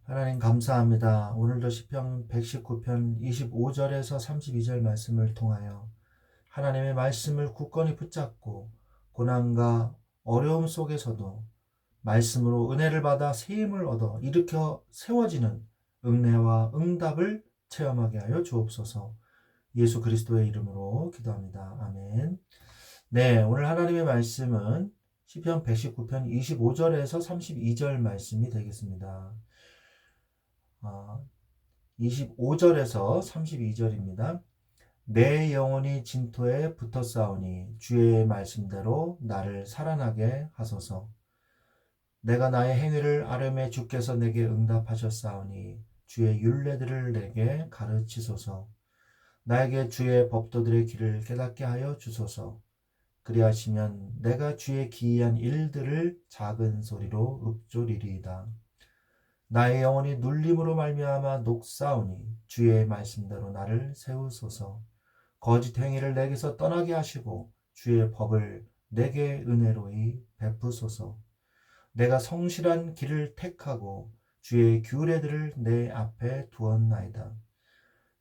하나님 감사합니다. 오늘도 시편 119편 25절에서 32절 말씀을 통하여 하나님의 말씀을 굳건히 붙잡고 고난과 어려움 속에서도 말씀으로 은혜를 받아 새 힘을 얻어 일으켜 세워지는 은혜와 응답을 체험하게 하여 주옵소서. 예수 그리스도의 이름으로 기도합니다. 아멘. 네, 오늘 하나님의 말씀은 시편 119편 25절에서 32절 말씀이 되겠습니다. 25절에서 32절입니다. 내 영혼이 진토에 붙었사오니 주의 말씀대로 나를 살아나게 하소서. 내가 나의 행위를 아뢰매 주께서 내게 응답하셨사오니 주의 율례들을 내게 가르치소서. 나에게 주의 법도들의 길을 깨닫게 하여 주소서. 그리하시면 내가 주의 기이한 일들을 작은 소리로 읊조리리이다. 나의 영혼이 눌림으로 말미암아 녹사오니 주의 말씀대로 나를 세우소서. 거짓 행위를 내게서 떠나게 하시고 주의 법을 내게 은혜로이 베푸소서. 내가 성실한 길을 택하고 주의 규례들을 내 앞에 두었나이다.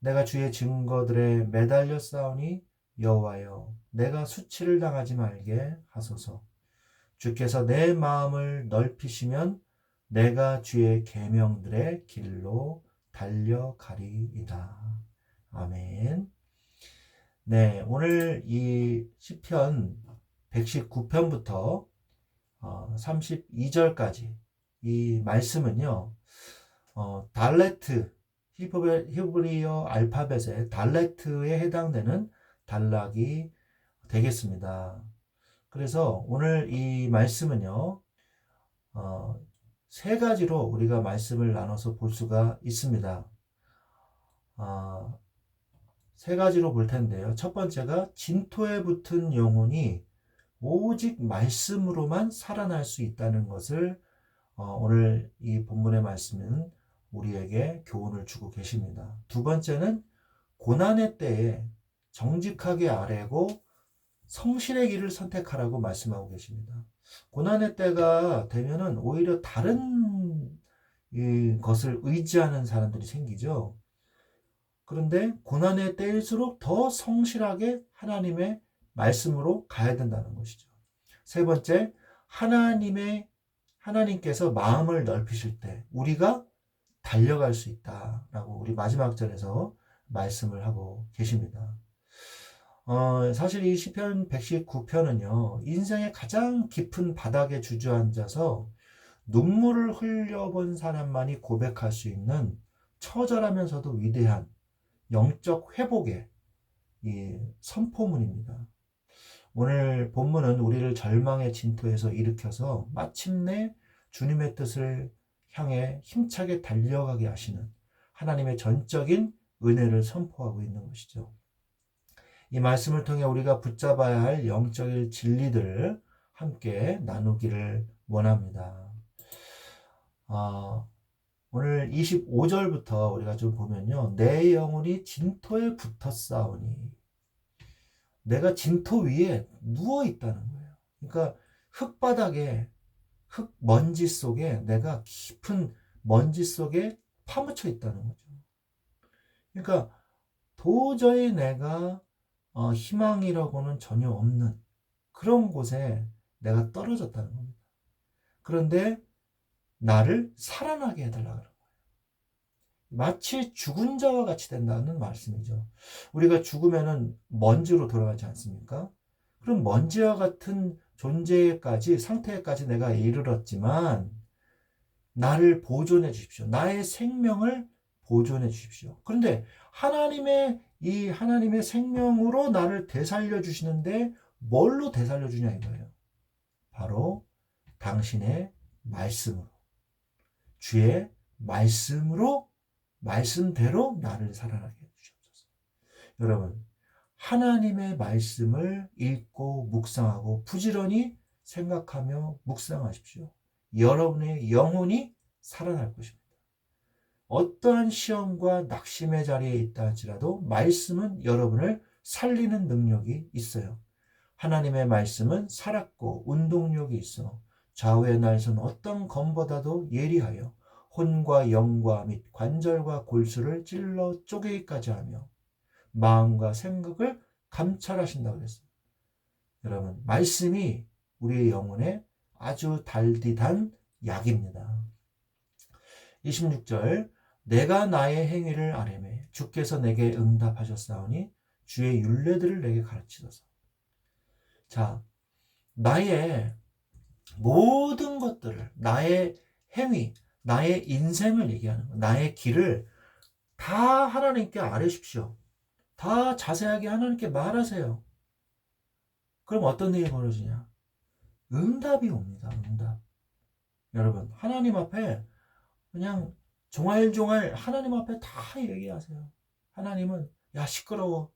내가 주의 증거들에 매달려 싸우니 여호와여, 내가 수치를 당하지 말게 하소서. 주께서 내 마음을 넓히시면 내가 주의 계명들의 길로 달려가리이다. 아멘. 네, 오늘 이 시편 119편부터 32절까지 이 말씀은요, 달레트, 히브리어 알파벳의 달레트에 해당되는 단락이 되겠습니다. 그래서 오늘 이 말씀은요, 세 가지로 우리가 말씀을 나눠서 볼 수가 있습니다. 세 가지로 볼 텐데요. 첫 번째가 진토에 붙은 영혼이 오직 말씀으로만 살아날 수 있다는 것을 오늘 이 본문의 말씀은 우리에게 교훈을 주고 계십니다. 두 번째는 고난의 때에 정직하게 아뢰고 성실의 길을 선택하라고 말씀하고 계십니다. 고난의 때가 되면은 오히려 다른 것을 의지하는 사람들이 생기죠. 그런데 고난의 때일수록 더 성실하게 하나님의 말씀으로 가야 된다는 것이죠. 세 번째, 하나님께서 마음을 넓히실 때 우리가 달려갈 수 있다라고 우리 마지막 절에서 말씀을 하고 계십니다. 사실 이 시편 119편은요, 인생의 가장 깊은 바닥에 주저앉아서 눈물을 흘려본 사람만이 고백할 수 있는 처절하면서도 위대한 영적 회복의 이 선포문입니다. 오늘 본문은 우리를 절망의 진토에서 일으켜서 마침내 주님의 뜻을 향해 힘차게 달려가게 하시는 하나님의 전적인 은혜를 선포하고 있는 것이죠. 이 말씀을 통해 우리가 붙잡아야 할 영적인 진리들을 함께 나누기를 원합니다. 오늘 25절부터 우리가 좀 보면요. 내 영혼이 진토에 붙었사오니, 내가 진토 위에 누워 있다는 거예요. 그러니까 먼지 속에 내가 깊은 먼지 속에 파묻혀 있다는 거죠. 그러니까 도저히 내가 희망이라고는 전혀 없는 그런 곳에 내가 떨어졌다는 겁니다. 그런데 나를 살아나게 해달라고 하는 거예요. 마치 죽은 자와 같이 된다는 말씀이죠. 우리가 죽으면은 먼지로 돌아가지 않습니까? 그럼 먼지와 같은 상태까지 내가 이르렀지만 나를 보존해 주십시오. 나의 생명을 보존해 주십시오. 그런데 하나님의 생명으로 나를 되살려 주시는데 뭘로 되살려 주냐 이거예요. 바로 당신의 말씀으로. 주의 말씀대로 나를 살아나게 해주시옵소서. 여러분, 하나님의 말씀을 읽고 묵상하고 부지런히 생각하며 묵상하십시오. 여러분의 영혼이 살아날 것입니다. 어떠한 시험과 낙심의 자리에 있다 할지라도 말씀은 여러분을 살리는 능력이 있어요. 하나님의 말씀은 살았고 운동력이 있어 좌우의 날선 어떤 검보다도 예리하여 혼과 영과 및 관절과 골수를 찔러 쪼개기까지 하며 마음과 생각을 감찰하신다고 그랬어요. 여러분, 말씀이 우리의 영혼에 아주 달디단 약입니다. 26절, 내가 나의 행위를 아뢰매 주께서 내게 응답하셨사오니 주의 율례들을 내게 가르치소서. 자, 나의 모든 것들을, 나의 행위, 나의 인생을 얘기하는 거, 나의 길을 다 하나님께 아뢰십시오. 다 자세하게 하나님께 말하세요. 그럼 어떤 일이 벌어지냐? 응답이 옵니다. 응답. 여러분, 하나님 앞에 그냥 종알종알 하나님 앞에 다 얘기하세요. 하나님은 야 시끄러워.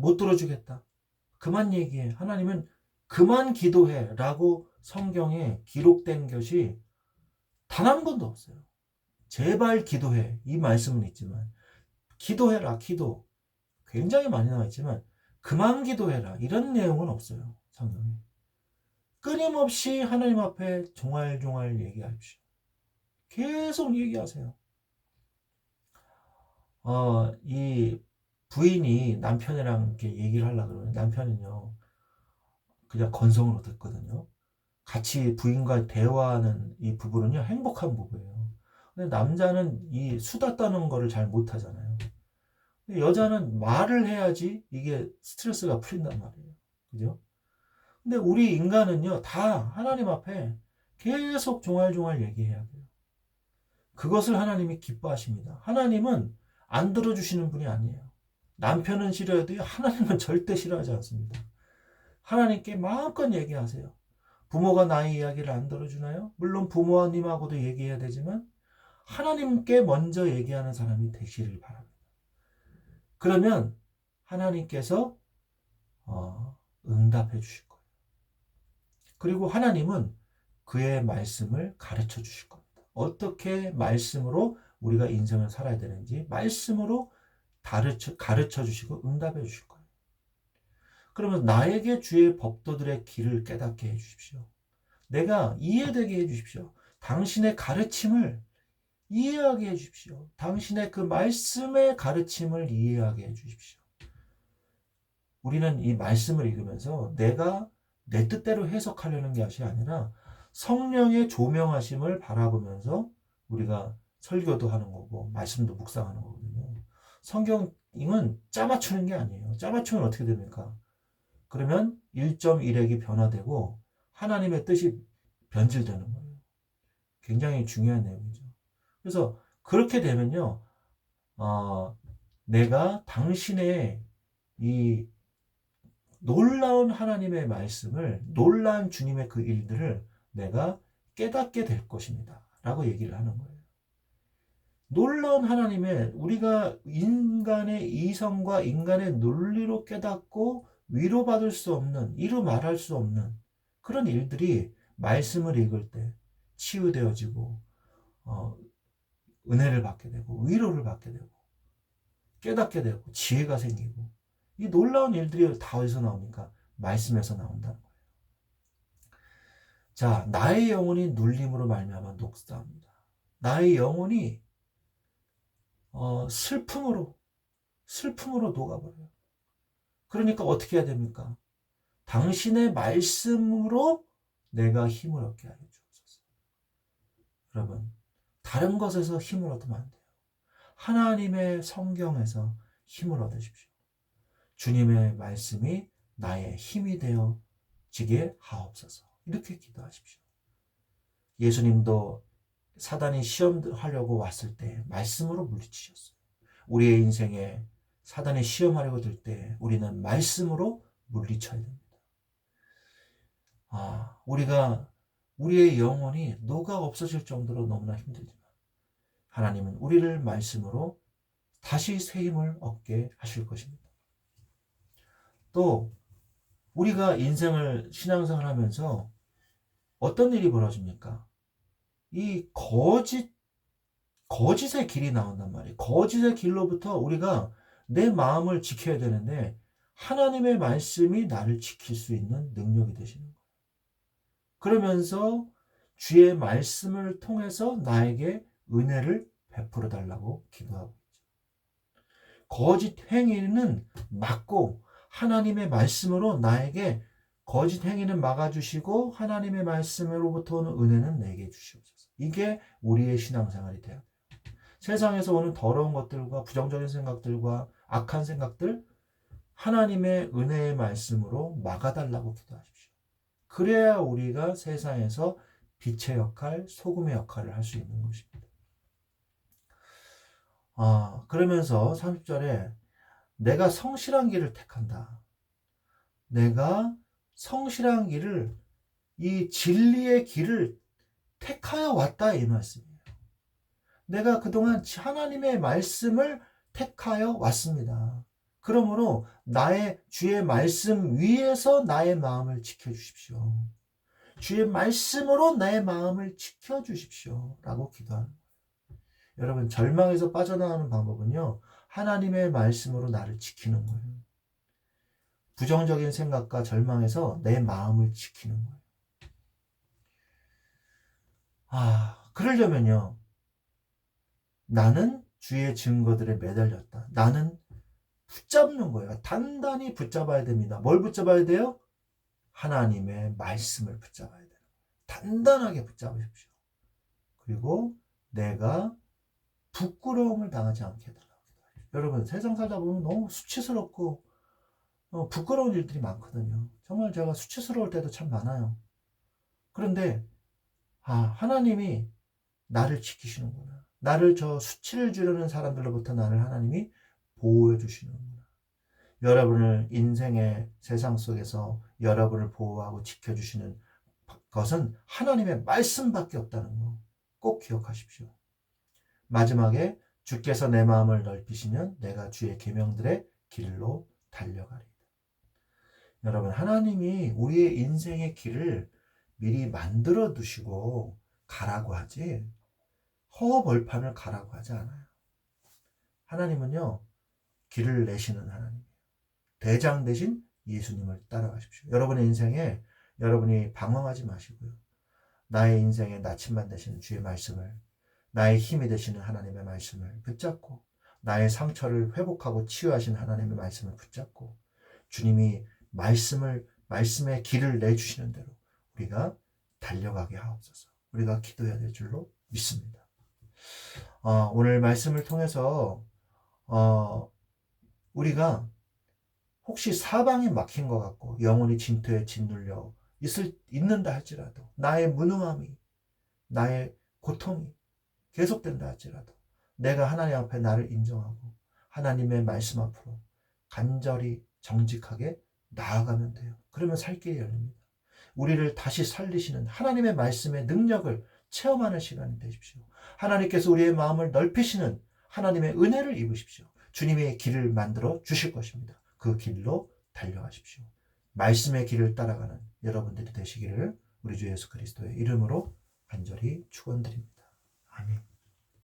못 들어주겠다. 그만 얘기해. 하나님은 그만 기도해 라고 성경에 기록된 것이 단 한 번도 없어요. 제발 기도해. 이 말씀은 있지만 기도해라. 기도. 굉장히 많이 나와 있지만 그만 기도해라. 이런 내용은 없어요. 성경에. 끊임없이 하나님 앞에 종알종알 얘기하십시오. 계속 얘기하세요. 이 부인이 남편이랑 이렇게 얘기를 하려고 그러면 남편은요, 그냥 건성을 얻었거든요. 같이 부인과 대화하는 이 부부는요, 행복한 부부예요. 근데 남자는 이 수다 떠는 거를 잘 못하잖아요. 여자는 말을 해야지 이게 스트레스가 풀린단 말이에요. 그죠? 근데 우리 인간은요, 다 하나님 앞에 계속 종알종알 얘기해야 돼요. 그것을 하나님이 기뻐하십니다. 하나님은 안 들어주시는 분이 아니에요. 남편은 싫어해도 하나님은 절대 싫어하지 않습니다. 하나님께 마음껏 얘기하세요. 부모가 나의 이야기를 안 들어주나요? 물론 부모님하고도 얘기해야 되지만 하나님께 먼저 얘기하는 사람이 되시길 바랍니다. 그러면 하나님께서 응답해 주실 거예요. 그리고 하나님은 그의 말씀을 가르쳐 주실 겁니다. 어떻게 말씀으로 우리가 인생을 살아야 되는지 말씀으로 가르쳐 주시고 응답해 주실 거예요. 그러면 나에게 주의 법도들의 길을 깨닫게 해 주십시오. 내가 이해되게 해 주십시오. 당신의 가르침을 이해하게 해 주십시오. 당신의 그 말씀의 가르침을 이해하게 해 주십시오. 우리는 이 말씀을 읽으면서 내가 내 뜻대로 해석하려는 것이 아니라 성령의 조명하심을 바라보면서 우리가 설교도 하는 거고 말씀도 묵상하는 거거든요. 성경은 짜맞추는 게 아니에요. 짜맞추면 어떻게 됩니까? 그러면 1.1핵이 변화되고 하나님의 뜻이 변질되는 거예요. 굉장히 중요한 내용이죠. 그래서 그렇게 되면요, 내가 당신의 이 놀라운 하나님의 말씀을, 놀라운 주님의 그 일들을 내가 깨닫게 될 것입니다. 라고 얘기를 하는 거예요. 놀라운 하나님의, 우리가 인간의 이성과 인간의 논리로 깨닫고 위로받을 수 없는, 이루 말할 수 없는 그런 일들이 말씀을 읽을 때 치유되어지고 은혜를 받게 되고 위로를 받게 되고 깨닫게 되고 지혜가 생기고, 이 놀라운 일들이 다 어디서 나옵니까? 말씀에서 나온다는 거예요. 자, 나의 영혼이 눌림으로 말미암아 녹사합니다. 나의 영혼이 슬픔으로 녹아버려요. 그러니까 어떻게 해야 됩니까? 당신의 말씀으로 내가 힘을 얻게 하여 주옵소서. 여러분, 다른 것에서 힘을 얻으면 안 돼요. 하나님의 성경에서 힘을 얻으십시오. 주님의 말씀이 나의 힘이 되어지게 하옵소서. 이렇게 기도하십시오. 예수님도 사단이 시험하려고 왔을 때 말씀으로 물리치셨어요. 우리의 인생에 사단이 시험하려고 들 때 우리는 말씀으로 물리쳐야 됩니다. 우리의 영혼이 녹아 없어질 정도로 너무나 힘들지만 하나님은 우리를 말씀으로 다시 새 힘을 얻게 하실 것입니다. 또 우리가 인생을 신앙생활 하면서 어떤 일이 벌어집니까? 이 거짓의 길이 나온단 말이에요. 거짓의 길로부터 우리가 내 마음을 지켜야 되는데 하나님의 말씀이 나를 지킬 수 있는 능력이 되시는 거예요. 그러면서 주의 말씀을 통해서 나에게 은혜를 베풀어 달라고 기도하고 있죠. 거짓 행위는 막고 하나님의 말씀으로 나에게 거짓 행위는 막아주시고 하나님의 말씀으로부터 오는 은혜는 내게 주시옵소서. 이게 우리의 신앙생활이 돼야 돼요. 세상에서 오는 더러운 것들과 부정적인 생각들과 악한 생각들 하나님의 은혜의 말씀으로 막아달라고 기도하십시오. 그래야 우리가 세상에서 빛의 역할, 소금의 역할을 할 수 있는 것입니다. 그러면서 30절에 내가 성실한 길을 택한다. 내가 성실한 길을, 이 진리의 길을 택하여 왔다, 이 말씀이에요. 내가 그동안 하나님의 말씀을 택하여 왔습니다. 그러므로 나의 주의 말씀 위에서 나의 마음을 지켜주십시오. 주의 말씀으로 나의 마음을 지켜주십시오. 라고 기도하는 거예요. 여러분, 절망에서 빠져나가는 방법은요, 하나님의 말씀으로 나를 지키는 거예요. 부정적인 생각과 절망에서 내 마음을 지키는 거예요. 그러려면요, 나는 주의 증거들에 매달렸다. 나는 붙잡는 거예요. 단단히 붙잡아야 됩니다. 뭘 붙잡아야 돼요? 하나님의 말씀을 붙잡아야 돼요. 단단하게 붙잡으십시오. 그리고 내가 부끄러움을 당하지 않게 해달라고. 여러분, 세상 살다 보면 너무 수치스럽고 부끄러운 일들이 많거든요. 정말 제가 수치스러울 때도 참 많아요. 그런데 하나님이 나를 지키시는구나. 나를 저 수치를 주려는 사람들로부터 나를 하나님이 보호해 주시는구나. 여러분을 인생의 세상 속에서 여러분을 보호하고 지켜주시는 것은 하나님의 말씀밖에 없다는 거 꼭 기억하십시오. 마지막에 주께서 내 마음을 넓히시면 내가 주의 계명들의 길로 달려가리이다. 여러분, 하나님이 우리의 인생의 길을 미리 만들어 두시고 가라고 하지 허허벌판을 가라고 하지 않아요. 하나님은요, 길을 내시는 하나님이에요. 대장 대신 예수님을 따라가십시오. 여러분의 인생에 여러분이 방황하지 마시고요. 나의 인생의 나침반 되시는 주의 말씀을, 나의 힘이 되시는 하나님의 말씀을 붙잡고, 나의 상처를 회복하고 치유하신 하나님의 말씀을 붙잡고, 주님이 말씀의 길을 내주시는 대로 우리가 달려가게 하옵소서. 우리가 기도해야 될 줄로 믿습니다. 오늘 말씀을 통해서 우리가 혹시 사방이 막힌 것 같고 영혼이 진토에 짓눌려 있는다 할지라도, 나의 무능함이, 나의 고통이 계속된다 할지라도 내가 하나님 앞에 나를 인정하고 하나님의 말씀 앞으로 간절히 정직하게 나아가면 돼요. 그러면 살 길이 열립니다. 우리를 다시 살리시는 하나님의 말씀의 능력을 체험하는 시간이 되십시오. 하나님께서 우리의 마음을 넓히시는 하나님의 은혜를 입으십시오. 주님의 길을 만들어 주실 것입니다. 그 길로 달려가십시오. 말씀의 길을 따라가는 여러분들이 되시기를 우리 주 예수 그리스도의 이름으로 간절히 축원드립니다.